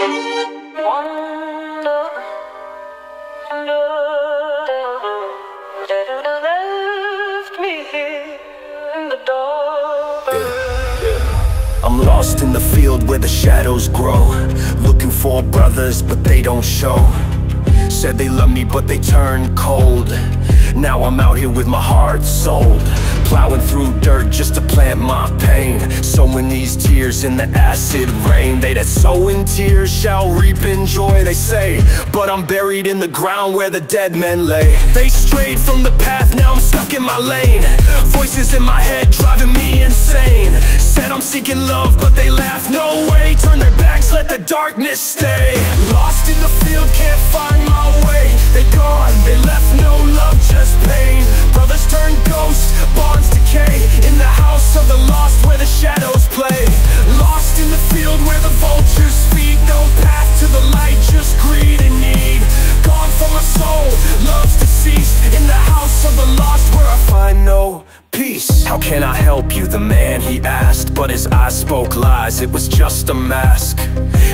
Wonder, left me here in the dark. I'm lost in the field where the shadows grow, looking for brothers but they don't show. Said they love me but they turned cold. Now I'm out here with my heart sold, plowing through dirt just to plant my pain, sowing these tears in the acid rain. They that sow in tears shall reap in joy, they say, but I'm buried in the ground where the dead men lay. They strayed from the path, now I'm stuck in my lane. Voices in my head driving me insane. Said I'm seeking love but they laugh, no way. Turn their backs, let the darkness stay. Lost in the field, can't find my way. They gone, they left no love, just pain. Brothers turn ghosts, bonds decay. In the house of the lost where the shadows play. Lost in the field where the vultures feed. No path to the light, just greed and need. Gone from my soul, love's deceased. In the house of the lost where I find no peace. How can I help you, the man he asked, but his eyes spoke lies, it was just a mask.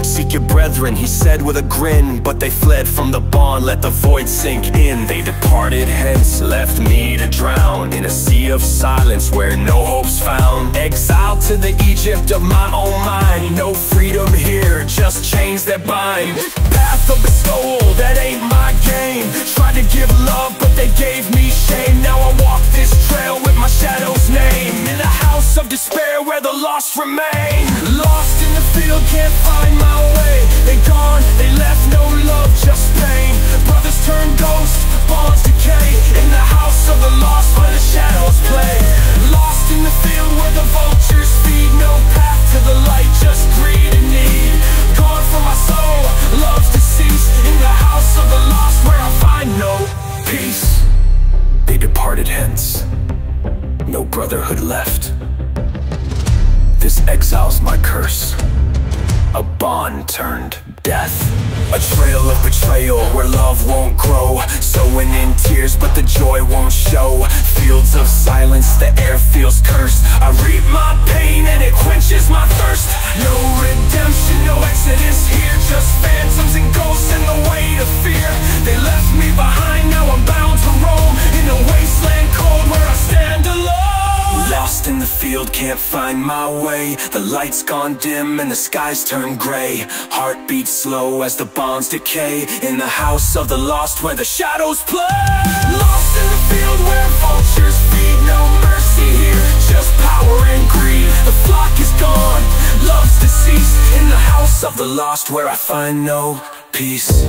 Seek your brethren, he said with a grin, but they fled from the bond, let the void sink in. They departed hence, left me to drown in a sea of silence where no hope's found. Exiled to the Egypt of my own mind, no freedom here, just chains that bind. Path of bestowal, that ain't my game. Tried to give love, but they gave me shame. Now I walk this trail with my shadow's name, in the house of despair where the lost remain. Lost in the field, can't find my way. They gone, they left no love, just pain. Brothers turn ghosts, bonds decay. In the house of the lost where the shadows play. Lost in the field where the vultures feed. No path to the light, just greed and need. Gone from my soul, love's deceased. In the house of the lost where I find no peace. They departed hence, no brotherhood left. This exile's my curse, a bond turned death. A trail of betrayal where love won't grow, sowing in tears but the joy won't show. Fields of silence, the air feels cursed. I reap my pain and it quenches my thirst. No redemption, no exodus here, just phantoms and ghosts and the weight of fear. They left me behind, now I'm bound to roam in a wasteland cold where I stand alone. Lost in the field, can't find my way. The light's gone dim and the skies turn gray. Heart beats slow as the bonds decay. In the house of the lost where the shadows play. Lost in the field where vultures feed. No mercy here, just power and greed. The flock is gone, love's deceased. In the house of the lost where I find no peace.